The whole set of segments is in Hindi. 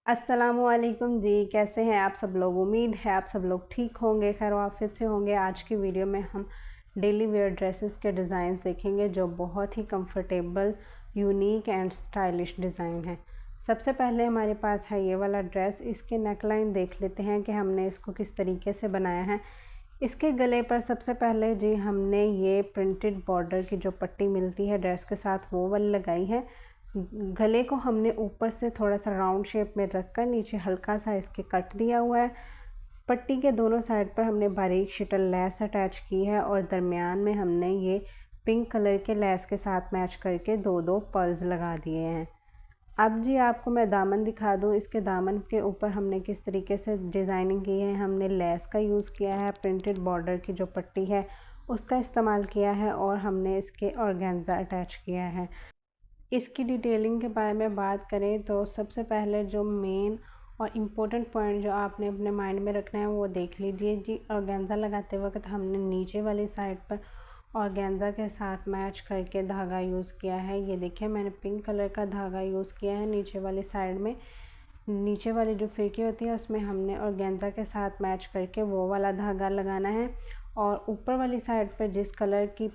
अस्सलामुअलैकुम जी, कैसे हैं आप सब लोग। उम्मीद है आप सब लोग ठीक होंगे, खैर आफियत से होंगे। आज की वीडियो में हम डेली वेयर ड्रेसेस के डिज़ाइंस देखेंगे जो बहुत ही comfortable, unique and stylish design है। सबसे पहले हमारे पास है ये वाला ड्रेस। इसके नेकलाइन देख लेते हैं कि हमने इसको किस तरीके से बनाया है। इसके गले पर सबसे पहले जी हमने ये प्रिंटेड बॉर्डर की जो पट्टी मिलती है ड्रेस के साथ वो वाली लगाई है। गले को हमने ऊपर से थोड़ा सा राउंड शेप में रखकर नीचे हल्का सा इसके कट दिया हुआ है। पट्टी के दोनों साइड पर हमने बारीक शिटल लेस अटैच की है और दरमियान में हमने ये पिंक कलर के लेस के साथ मैच करके दो दो पर्ल्स लगा दिए हैं। अब जी आपको मैं दामन दिखा दूँ। इसके दामन के ऊपर हमने किस तरीके से डिज़ाइनिंग की है। हमने लेस का यूज़ किया है, प्रिंटेड बॉर्डर की जो पट्टी है उसका इस्तेमाल किया है और हमने इसके ऑर्गेन्जा अटैच किया है। इसकी डिटेलिंग के बारे में बात करें तो सबसे पहले जो मेन और इम्पोर्टेंट पॉइंट जो आपने अपने माइंड में रखना है वो देख लीजिए जी। ऑर्गेन्जा लगाते वक्त हमने नीचे वाली साइड पर ऑर्गेन्जा के साथ मैच करके धागा यूज़ किया है। ये देखिए मैंने पिंक कलर का धागा यूज़ किया है नीचे वाली साइड में। नीचे वाली जो फिरकी होती है उसमें हमने ऑर्गेन्जा के साथ मैच करके वो वाला धागा लगाना है और ऊपर वाली साइड पर जिस कलर की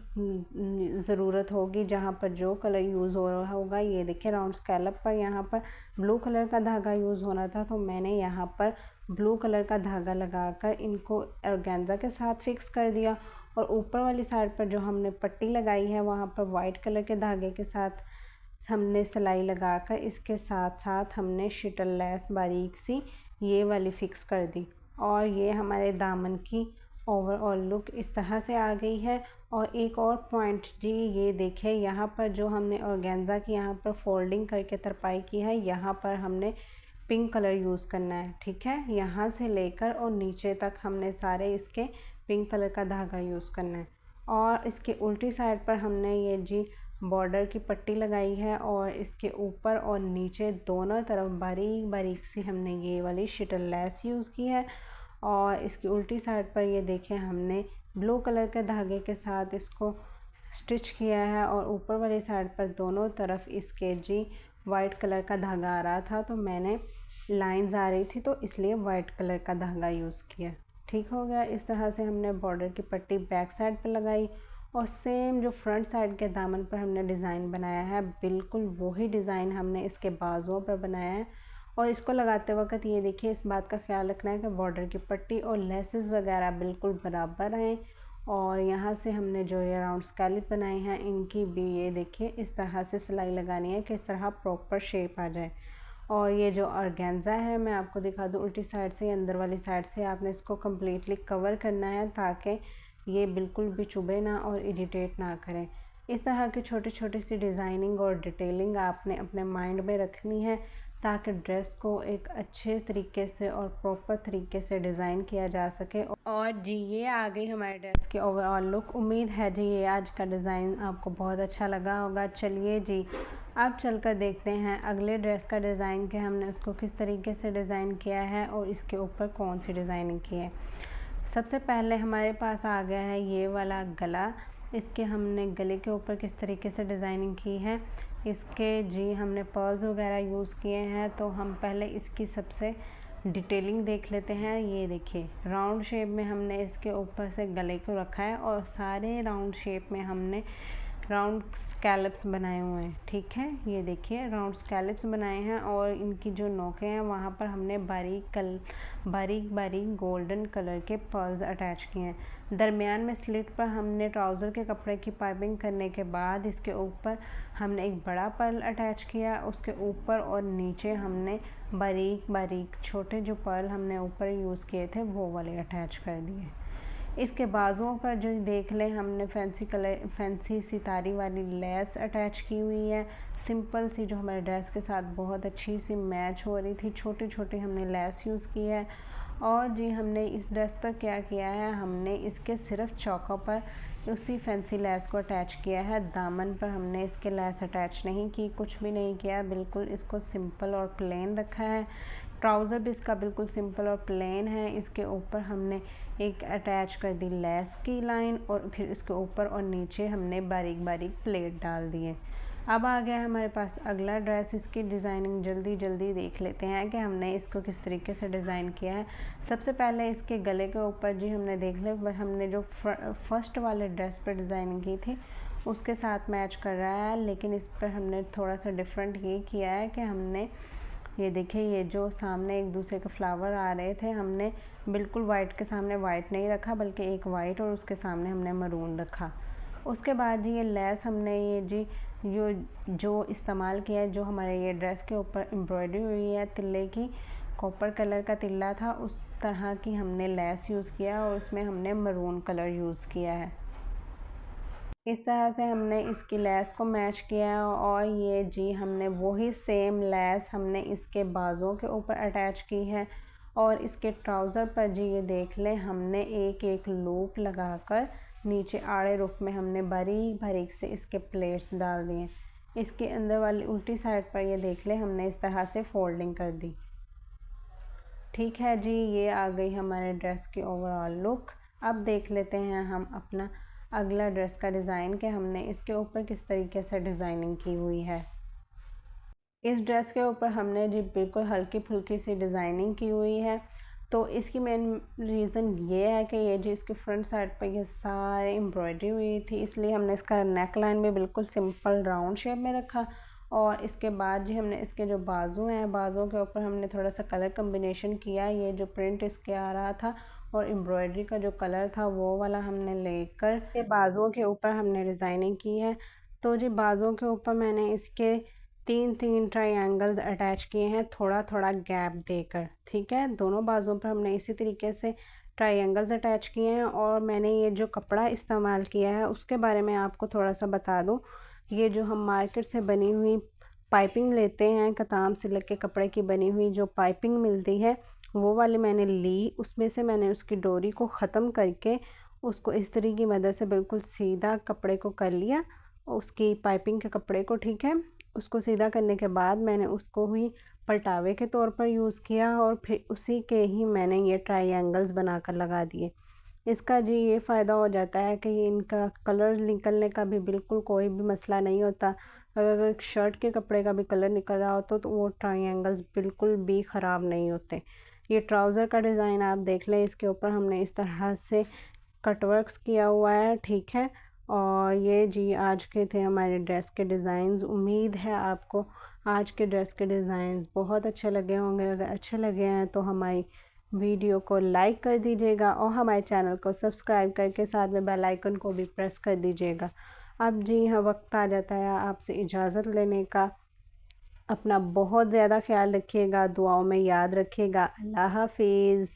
ज़रूरत होगी, जहाँ पर जो कलर यूज़ हो रहा होगा, ये देखिए राउंड स्कैलप पर यहाँ पर ब्लू कलर का धागा यूज़ होना था तो मैंने यहाँ पर ब्लू कलर का धागा लगाकर इनको ऑर्गेन्जा के साथ फिक्स कर दिया। और ऊपर वाली साइड पर जो हमने पट्टी लगाई है वहाँ पर वाइट कलर के धागे के साथ हमने सिलाई लगाकर इसके साथ साथ हमने शिटल लेस बारीक सी ये वाली फिक्स कर दी। और ये हमारे दामन की ओवरऑल लुक इस तरह से आ गई है। और एक और पॉइंट जी, ये देखें यहाँ पर जो हमने ऑर्गेन्जा की यहाँ पर फोल्डिंग करके तरपाई की है, यहाँ पर हमने पिंक कलर यूज़ करना है। ठीक है, यहाँ से लेकर और नीचे तक हमने सारे इसके पिंक कलर का धागा यूज़ करना है। और इसके उल्टी साइड पर हमने ये जी बॉर्डर की पट्टी लगाई है और इसके ऊपर और नीचे दोनों तरफ बारीक बारीक सी हमने ये वाली शिटल लेस यूज़ की है। और इसकी उल्टी साइड पर ये देखें हमने ब्लू कलर के धागे के साथ इसको स्टिच किया है और ऊपर वाली साइड पर दोनों तरफ इसके जी वाइट कलर का धागा आ रहा था तो मैंने लाइंस आ रही थी तो इसलिए वाइट कलर का धागा यूज़ किया। ठीक हो गया। इस तरह से हमने बॉर्डर की पट्टी बैक साइड पर लगाई और सेम जो फ्रंट साइड के दामन पर हमने डिज़ाइन बनाया है बिल्कुल वही डिज़ाइन हमने इसके बाजुओं पर बनाया है। और इसको लगाते वक्त ये देखिए इस बात का ख्याल रखना है कि बॉर्डर की पट्टी और लेसेस वगैरह बिल्कुल बराबर आएँ। और यहाँ से हमने जो ये राउंड स्कैलिप बनाए हैं इनकी भी ये देखिए इस तरह से सिलाई लगानी है कि इस तरह प्रॉपर शेप आ जाए। और ये जो ऑर्गेन्जा है मैं आपको दिखा दूँ उल्टी साइड से, अंदर वाली साइड से आपने इसको कम्प्लीटली कवर करना है ताकि ये बिल्कुल भी चुभे ना और इरिटेट ना करें। इस तरह की छोटी छोटी सी डिज़ाइनिंग और डिटेलिंग आपने अपने माइंड में रखनी है ताकि ड्रेस को एक अच्छे तरीके से और प्रॉपर तरीके से डिज़ाइन किया जा सके। और जी ये आ गई हमारे ड्रेस की ओवरऑल लुक। उम्मीद है जी ये आज का डिज़ाइन आपको बहुत अच्छा लगा होगा। चलिए जी अब चलकर देखते हैं अगले ड्रेस का डिज़ाइन कि हमने उसको किस तरीके से डिज़ाइन किया है और इसके ऊपर कौन सी डिज़ाइनिंग की है। सबसे पहले हमारे पास आ गया है ये वाला गला। इसके हमने गले के ऊपर किस तरीके से डिज़ाइनिंग की है। इसके जी हमने पर्ल्स वगैरह यूज़ किए हैं तो हम पहले इसकी सबसे डिटेलिंग देख लेते हैं। ये देखिए राउंड शेप में हमने इसके ऊपर से गले को रखा है और सारे राउंड शेप में हमने राउंड स्कैलप्स बनाए हुए हैं। ठीक है, ये देखिए राउंड स्कैलप्स बनाए हैं और इनकी जो नोकें हैं वहाँ पर हमने बारीक बारीक गोल्डन कलर के पर्ल्स अटैच किए हैं। दरमियान में स्लिट पर हमने ट्राउज़र के कपड़े की पाइपिंग करने के बाद इसके ऊपर हमने एक बड़ा पर्ल अटैच किया। उसके ऊपर और नीचे हमने बारीक बारीक छोटे जो पर्ल हमने ऊपर यूज़ किए थे वो वाले अटैच कर दिए। इसके बाजुओं पर जो देख लें हमने फैंसी सितारी वाली लेस अटैच की हुई है, सिंपल सी, जो हमारे ड्रेस के साथ बहुत अच्छी सी मैच हो रही थी। छोटी छोटी हमने लेस यूज़ की है। और जी हमने इस ड्रेस पर क्या किया है, हमने इसके सिर्फ चौकों पर उसी फैंसी लेस को अटैच किया है। दामन पर हमने इसके लेस अटैच नहीं की, कुछ भी नहीं किया, बिल्कुल इसको सिंपल और प्लेन रखा है। ट्राउज़र भी इसका बिल्कुल सिंपल और प्लेन है। इसके ऊपर हमने एक अटैच कर दी लेस की लाइन और फिर इसके ऊपर और नीचे हमने बारीक बारीक प्लेट डाल दिए। अब आ गया हमारे पास अगला ड्रेस। इसकी डिज़ाइनिंग जल्दी जल्दी देख लेते हैं कि हमने इसको किस तरीके से डिज़ाइन किया है। सबसे पहले इसके गले के ऊपर जी हमने देख लिया, हमने जो फर्स्ट वाले ड्रेस पर डिज़ाइनिंग की थी उसके साथ मैच कर रहा है, लेकिन इस पर हमने थोड़ा सा डिफरेंट ये किया है कि हमने ये देखिए, ये जो सामने एक दूसरे के फ्लावर आ रहे थे, हमने बिल्कुल वाइट के सामने वाइट नहीं रखा, बल्कि एक वाइट और उसके सामने हमने मरून रखा। उसके बाद जी ये लेस हमने ये जी जो इस्तेमाल किया है, जो हमारे ये ड्रेस के ऊपर एम्ब्रॉयडरी हुई है तिल्ले की, कॉपर कलर का तिल्ला था, उस तरह की हमने लेस यूज़ किया और उसमें हमने मरून कलर यूज़ किया है। इस तरह से हमने इसकी लेस को मैच किया है और ये जी हमने वही सेम लेस हमने इसके बाजुओं के ऊपर अटैच की है और इसके ट्राउज़र पर जी ये देख लें, हमने एक एक लूप लगाकर नीचे आड़े रुख में हमने बारीक बारीक से इसके प्लेट्स डाल दिए। इसके अंदर वाली उल्टी साइड पर ये देख लें, हमने इस तरह से फोल्डिंग कर दी। ठीक है जी, ये आ गई हमारे ड्रेस की ओवरऑल लुक। अब देख लेते हैं हम अपना अगला ड्रेस का डिज़ाइन कि हमने इसके ऊपर किस तरीके से डिज़ाइनिंग की हुई है। इस ड्रेस के ऊपर हमने जी बिल्कुल हल्की फुल्की सी डिज़ाइनिंग की हुई है। तो इसकी मेन रीज़न ये है कि ये जी इसकी फ्रंट साइड पर ये सारी एम्ब्रॉयडरी हुई थी, इसलिए हमने इसका नेक लाइन भी बिल्कुल सिंपल राउंड शेप में रखा। और इसके बाद जी हमने इसके जो बाजू हैं, बाजुओं के ऊपर हमने थोड़ा सा कलर कम्बिनेशन किया। ये जो प्रिंट इसके आ रहा था और एम्ब्रॉयडरी का जो कलर था वो वाला हमने लेकर के बाजुओं के ऊपर हमने डिज़ाइनिंग की है। तो जी बाजुओं के ऊपर मैंने इसके तीन ट्रायंगल्स अटैच किए हैं, थोड़ा थोड़ा गैप देकर। ठीक है, दोनों बाजुओं पर हमने इसी तरीके से ट्रायंगल्स अटैच किए हैं। और मैंने ये जो कपड़ा इस्तेमाल किया है उसके बारे में आपको थोड़ा सा बता दूं। ये जो हम मार्केट से बनी हुई पाइपिंग लेते हैं, कताम सिल्क के कपड़े की बनी हुई जो पाइपिंग मिलती है वो वाली मैंने ली। उसमें से मैंने उसकी डोरी को ख़त्म करके उसको इस तरीके की मदद से बिल्कुल सीधा कपड़े को कर लिया, उसकी पाइपिंग के कपड़े को। ठीक है, उसको सीधा करने के बाद मैंने उसको ही पलटावे के तौर पर यूज़ किया और फिर उसी के ही मैंने ये ट्रायंगल्स बनाकर लगा दिए। इसका जी ये फ़ायदा हो जाता है कि इनका कलर निकलने का भी बिल्कुल कोई भी मसला नहीं होता। अगर शर्ट के कपड़े का भी कलर निकल रहा हो तो वो ट्रायंगल्स बिल्कुल भी ख़राब नहीं होते। ये ट्राउज़र का डिज़ाइन आप देख लें, इसके ऊपर हमने इस तरह से कटवर्क्स किया हुआ है। ठीक है, और ये जी आज के थे हमारे ड्रेस के डिज़ाइंस। उम्मीद है आपको आज के ड्रेस के डिज़ाइंस बहुत अच्छे लगे होंगे। अगर अच्छे लगे हैं तो हमारी वीडियो को लाइक कर दीजिएगा और हमारे चैनल को सब्सक्राइब करके साथ में बेल आइकन को भी प्रेस कर दीजिएगा। अब जी हाँ, वक्त आ जाता है आपसे इजाज़त लेने का। अपना बहुत ज़्यादा ख्याल रखिएगा, दुआओं में याद रखिएगा। अल्लाह हाफिज़।